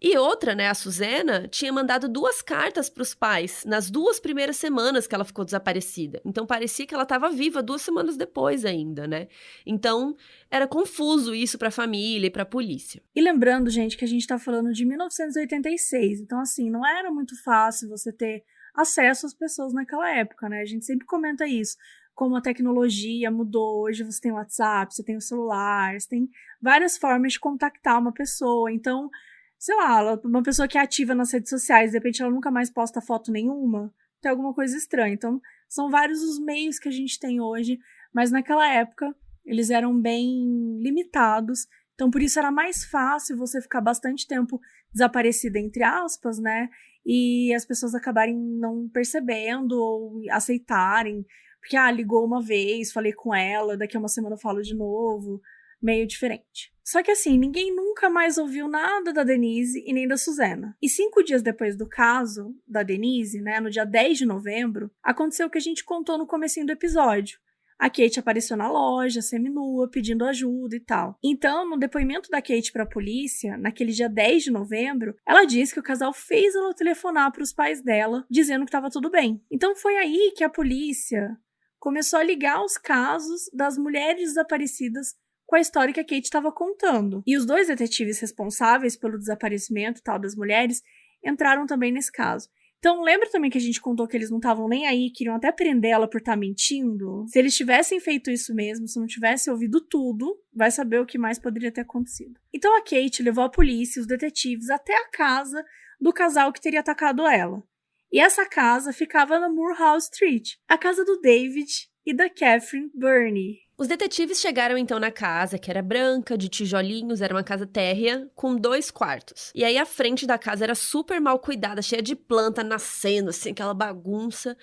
E outra, né, a Susana, tinha mandado 2 cartas para os pais nas 2 primeiras semanas que ela ficou desaparecida. Então, parecia que ela estava viva 2 semanas depois ainda, né? Então, era confuso isso para a família e para a polícia. E lembrando, gente, que a gente está falando de 1986. Então, assim, não era muito fácil você ter acesso às pessoas naquela época, né? A gente sempre comenta isso. Como a tecnologia mudou, hoje você tem o WhatsApp, você tem o celular, você tem várias formas de contactar uma pessoa. Então, sei lá, uma pessoa que é ativa nas redes sociais, de repente ela nunca mais posta foto nenhuma, tem alguma coisa estranha. Então, são vários os meios que a gente tem hoje, mas naquela época Eles eram bem limitados, então por isso era mais fácil você ficar bastante tempo desaparecida, entre aspas, né? E as pessoas acabarem não percebendo ou aceitarem, porque, ligou uma vez, falei com ela, daqui a uma semana eu falo de novo, meio diferente. Só que assim, ninguém nunca mais ouviu nada da Denise e nem da Susana. E 5 dias depois do caso da Denise, né, no dia 10 de novembro, aconteceu o que a gente contou no comecinho do episódio. A Kate apareceu na loja, seminua, pedindo ajuda e tal. Então, no depoimento da Kate para a polícia, naquele dia 10 de novembro, ela disse que o casal fez ela telefonar para os pais dela, dizendo que estava tudo bem. Então, foi aí que a polícia começou a ligar os casos das mulheres desaparecidas com a história que a Kate estava contando. E os 2 detetives responsáveis pelo desaparecimento tal das mulheres entraram também nesse caso. Então, lembra também que a gente contou que eles não estavam nem aí, queriam até prender ela por estar mentindo? Se eles tivessem feito isso mesmo, se não tivesse ouvido tudo, vai saber o que mais poderia ter acontecido. Então, a Kate levou a polícia e os detetives até a casa do casal que teria atacado ela. E essa casa ficava na Moorhouse Street, a casa do David e da Catherine Burney. Os detetives chegaram então na casa, que era branca, de tijolinhos, era uma casa térrea, com 2 quartos. E aí a frente da casa era super mal cuidada, cheia de planta nascendo, assim, aquela bagunça.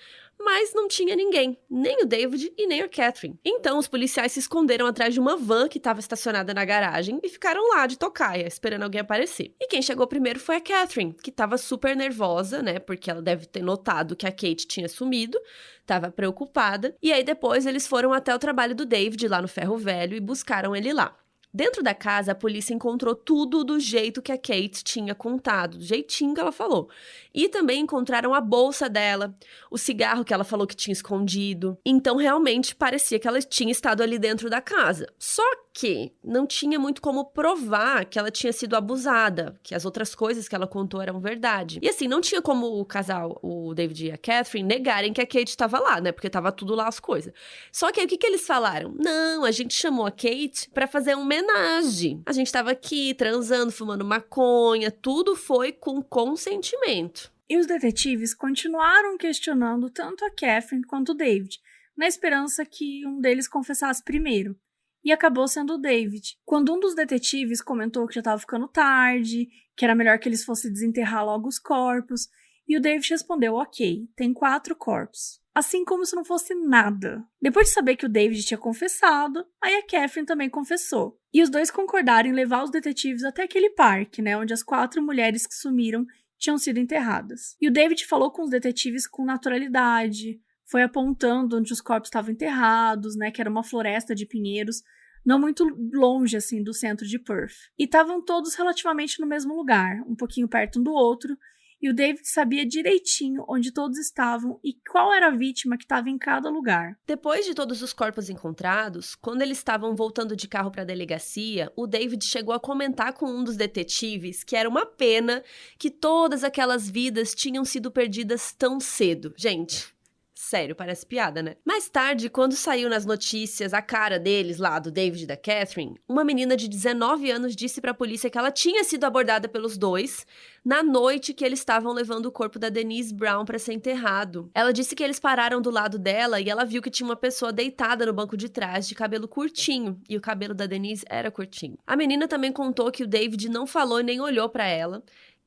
Mas não tinha ninguém, nem o David e nem a Catherine. Então os policiais se esconderam atrás de uma van que estava estacionada na garagem e ficaram lá de tocaia, esperando alguém aparecer. E quem chegou primeiro foi a Catherine, que estava super nervosa, né, porque ela deve ter notado que a Kate tinha sumido, estava preocupada. E aí depois eles foram até o trabalho do David lá no Ferro Velho e buscaram ele lá. Dentro da casa, a polícia encontrou tudo do jeito que a Kate tinha contado, do jeitinho que ela falou. E também encontraram a bolsa dela, o cigarro que ela falou que tinha escondido. Então, realmente, parecia que ela tinha estado ali dentro da casa. Só que não tinha muito como provar que ela tinha sido abusada, que as outras coisas que ela contou eram verdade. E assim, não tinha como o casal, o David e a Catherine, negarem que a Kate estava lá, né? Porque tava tudo lá as coisas. Só que aí o que eles falaram? Não, a gente chamou a Kate pra fazer uma homenagem. A gente tava aqui transando, fumando maconha, tudo foi com consentimento. E os detetives continuaram questionando tanto a Catherine quanto o David, na esperança que um deles confessasse primeiro. E acabou sendo o David. Quando um dos detetives comentou que já estava ficando tarde, que era melhor que eles fossem desenterrar logo os corpos, e o David respondeu, ok, tem 4 corpos. Assim como se não fosse nada. Depois de saber que o David tinha confessado, aí a Catherine também confessou. E os dois concordaram em levar os detetives até aquele parque, né, onde as 4 mulheres que sumiram tinham sido enterradas. E o David falou com os detetives com naturalidade, foi apontando onde os corpos estavam enterrados, né, que era uma floresta de pinheiros, não muito longe, assim, do centro de Perth. E estavam todos relativamente no mesmo lugar, um pouquinho perto um do outro, e o David sabia direitinho onde todos estavam e qual era a vítima que estava em cada lugar. Depois de todos os corpos encontrados, quando eles estavam voltando de carro para a delegacia, o David chegou a comentar com um dos detetives que era uma pena que todas aquelas vidas tinham sido perdidas tão cedo. Gente, sério, parece piada, né? Mais tarde, quando saiu nas notícias a cara deles lá, do David e da Catherine, uma menina de 19 anos disse pra polícia que ela tinha sido abordada pelos dois na noite que eles estavam levando o corpo da Denise Brown pra ser enterrado. Ela disse que eles pararam do lado dela e ela viu que tinha uma pessoa deitada no banco de trás de cabelo curtinho, e o cabelo da Denise era curtinho. A menina também contou que o David não falou e nem olhou pra ela,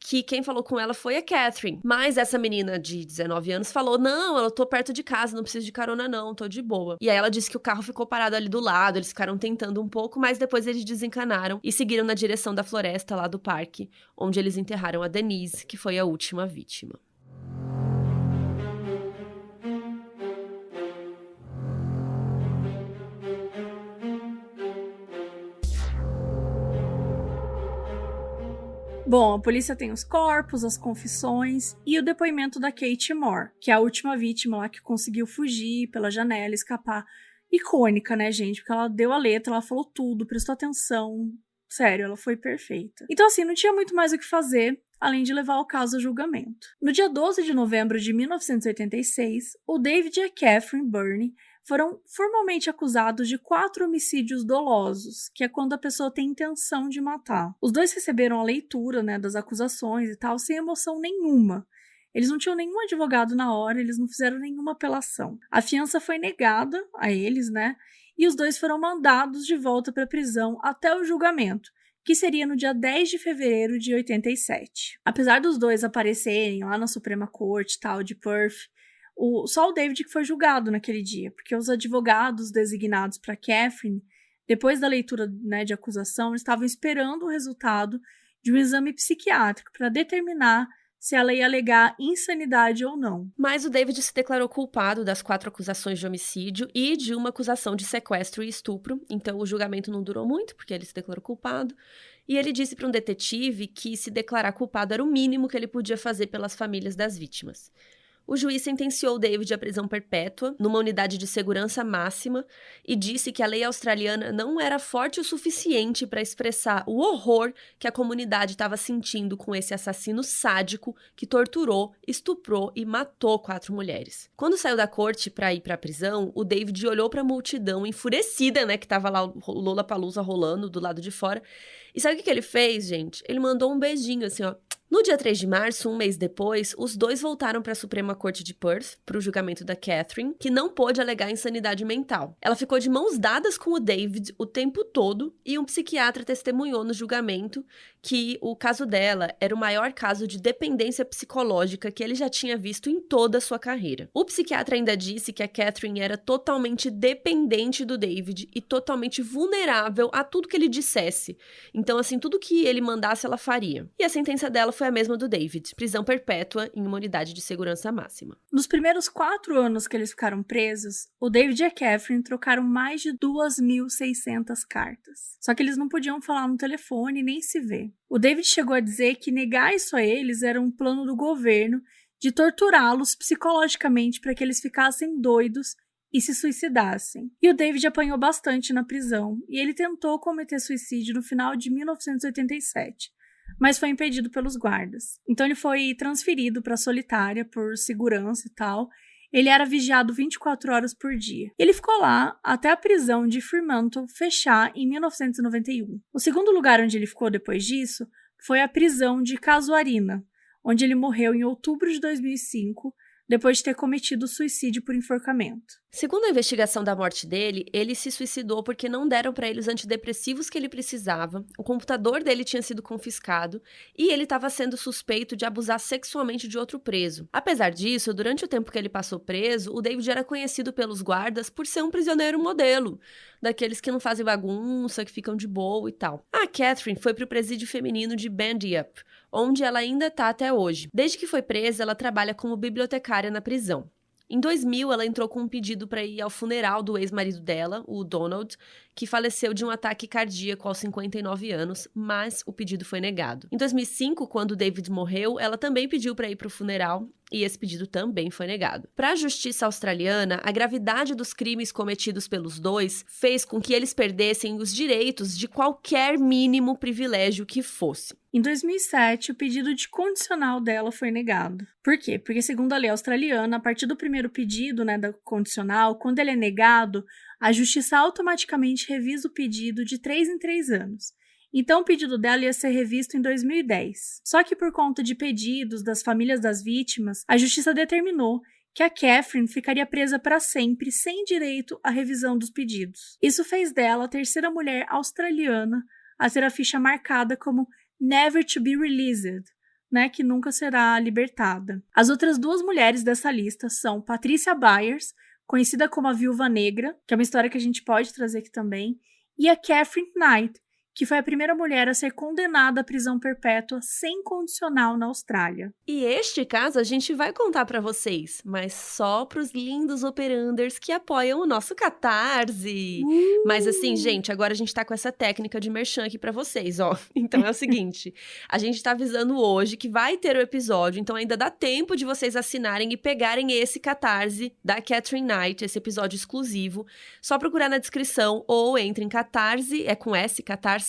que quem falou com ela foi a Catherine. Mas essa menina de 19 anos falou, não, eu tô perto de casa, não preciso de carona não, tô de boa. E aí ela disse que o carro ficou parado ali do lado, eles ficaram tentando um pouco, mas depois eles desencanaram e seguiram na direção da floresta lá do parque, onde eles enterraram a Denise, que foi a última vítima. Bom, a polícia tem os corpos, as confissões e o depoimento da Kate Moore, que é a última vítima lá que conseguiu fugir pela janela, escapar. Icônica, né, gente? Porque ela deu a letra, ela falou tudo, prestou atenção. Sério, ela foi perfeita. Então, assim, não tinha muito mais o que fazer, além de levar o caso a julgamento. No dia 12 de novembro de 1986, o David e a Catherine Burney foram formalmente acusados de 4 homicídios dolosos, que é quando a pessoa tem intenção de matar. Os dois receberam a leitura, né, das acusações e tal, sem emoção nenhuma. Eles não tinham nenhum advogado na hora, eles não fizeram nenhuma apelação. A fiança foi negada a eles, né, e os dois foram mandados de volta para a prisão até o julgamento, que seria no dia 10 de fevereiro de 87. Apesar dos dois aparecerem lá na Suprema Corte tal de Perth, só o David que foi julgado naquele dia, porque os advogados designados para Catherine, depois da leitura, né, de acusação, estavam esperando o resultado de um exame psiquiátrico para determinar se ela ia alegar insanidade ou não. Mas o David se declarou culpado das 4 acusações de homicídio e de uma acusação de sequestro e estupro, então o julgamento não durou muito, porque ele se declarou culpado, e ele disse para um detetive que se declarar culpado era o mínimo que ele podia fazer pelas famílias das vítimas. O juiz sentenciou David à prisão perpétua, numa unidade de segurança máxima, e disse que a lei australiana não era forte o suficiente para expressar o horror que a comunidade estava sentindo com esse assassino sádico que torturou, estuprou e matou 4 mulheres. Quando saiu da corte para ir para a prisão, o David olhou para a multidão enfurecida, né, que estava lá o Lollapalooza rolando do lado de fora. E sabe o que ele fez, gente? Ele mandou um beijinho assim, ó. No dia 3 de março, um mês depois, os dois voltaram para a Suprema Corte de Perth para o julgamento da Catherine, que não pôde alegar insanidade mental. Ela ficou de mãos dadas com o David o tempo todo e um psiquiatra testemunhou no julgamento que o caso dela era o maior caso de dependência psicológica que ele já tinha visto em toda a sua carreira. O psiquiatra ainda disse que a Catherine era totalmente dependente do David e totalmente vulnerável a tudo que ele dissesse. Então, assim, tudo que ele mandasse, ela faria. E a sentença dela foi a mesma do David, prisão perpétua em uma unidade de segurança máxima. Nos primeiros 4 anos que eles ficaram presos, o David e a Catherine trocaram mais de 2.600 cartas. Só que eles não podiam falar no telefone nem se ver. O David chegou a dizer que negar isso a eles era um plano do governo de torturá-los psicologicamente para que eles ficassem doidos e se suicidassem. E o David apanhou bastante na prisão, e ele tentou cometer suicídio no final de 1987. Mas foi impedido pelos guardas. Então ele foi transferido para a solitária por segurança e tal. Ele era vigiado 24 horas por dia. Ele ficou lá até a prisão de Fremantle fechar em 1991. O segundo lugar onde ele ficou depois disso foi a prisão de Casuarina, onde ele morreu em outubro de 2005, depois de ter cometido suicídio por enforcamento. Segundo a investigação da morte dele, ele se suicidou porque não deram para ele os antidepressivos que ele precisava, o computador dele tinha sido confiscado e ele estava sendo suspeito de abusar sexualmente de outro preso. Apesar disso, durante o tempo que ele passou preso, o David era conhecido pelos guardas por ser um prisioneiro modelo, daqueles que não fazem bagunça, que ficam de boa e tal. A Catherine foi para o presídio feminino de Bandyup, onde ela ainda está até hoje. Desde que foi presa, ela trabalha como bibliotecária na prisão. Em 2000, ela entrou com um pedido para ir ao funeral do ex-marido dela, o Donald, que faleceu de um ataque cardíaco aos 59 anos, mas o pedido foi negado. Em 2005, quando o David morreu, ela também pediu para ir para o funeral e esse pedido também foi negado. Para a justiça australiana, a gravidade dos crimes cometidos pelos dois fez com que eles perdessem os direitos de qualquer mínimo privilégio que fosse. Em 2007, o pedido de condicional dela foi negado. Por quê? Porque, segundo a lei australiana, a partir do primeiro pedido, da condicional, quando ele é negado, a justiça automaticamente revisa o pedido de 3 em 3 anos. Então, o pedido dela ia ser revisto em 2010. Só que, por conta de pedidos das famílias das vítimas, a justiça determinou que a Catherine ficaria presa para sempre, sem direito à revisão dos pedidos. Isso fez dela a terceira mulher australiana a ter a ficha marcada como Never to be released, que nunca será libertada. As outras 2 mulheres dessa lista são Patricia Byers, conhecida como a Viúva Negra, que é uma história que a gente pode trazer aqui também, e a Catherine Knight, que foi a primeira mulher a ser condenada à prisão perpétua sem condicional na Austrália. E este caso a gente vai contar pra vocês, mas só pros lindos operanders que apoiam o nosso Catarse. Mas assim, gente, agora a gente tá com essa técnica de merchan aqui pra vocês, ó. Então é o seguinte, a gente tá avisando hoje que vai ter o episódio, então ainda dá tempo de vocês assinarem e pegarem esse Catarse da Catherine Knight, esse episódio exclusivo. Só procurar na descrição ou entre em Catarse, é com S, catarse.me/modus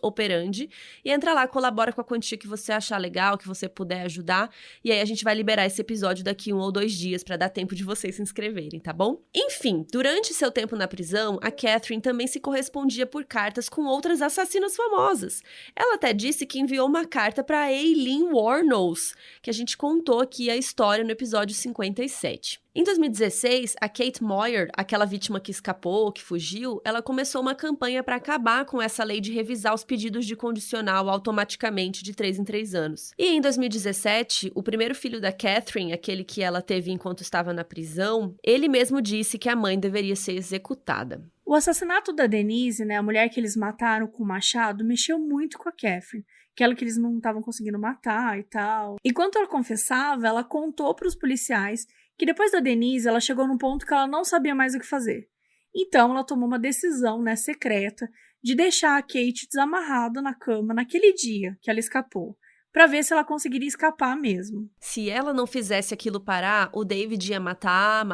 operandi e entra lá, colabora com a quantia que você achar legal, que você puder ajudar, e aí a gente vai liberar esse episódio daqui 1 ou 2 dias pra dar tempo de vocês se inscreverem, tá bom? Enfim, durante seu tempo na prisão, a Catherine também se correspondia por cartas com outras assassinas famosas. Ela até disse que enviou uma carta pra Aileen Wuornos, que a gente contou aqui a história no episódio 57. Em 2016, a Kate Moyer, aquela vítima que escapou, que fugiu, ela começou uma campanha para acabar com essa lei de revisar os pedidos de condicional automaticamente de 3 em 3 anos. E em 2017, o primeiro filho da Catherine, aquele que ela teve enquanto estava na prisão, ele mesmo disse que a mãe deveria ser executada. O assassinato da Denise, né, a mulher que eles mataram com o machado, mexeu muito com a Catherine. Aquela que eles não estavam conseguindo matar e tal. Enquanto ela confessava, ela contou para os policiais que depois da Denise, ela chegou num ponto que ela não sabia mais o que fazer. Então, ela tomou uma decisão, né, secreta, de deixar a Kate desamarrada na cama naquele dia que ela escapou, para ver se ela conseguiria escapar mesmo. Se ela não fizesse aquilo parar, o David ia matar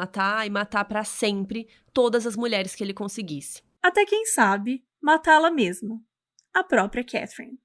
e matar para sempre todas as mulheres que ele conseguisse. Até quem sabe, matá-la mesma. A própria Catherine.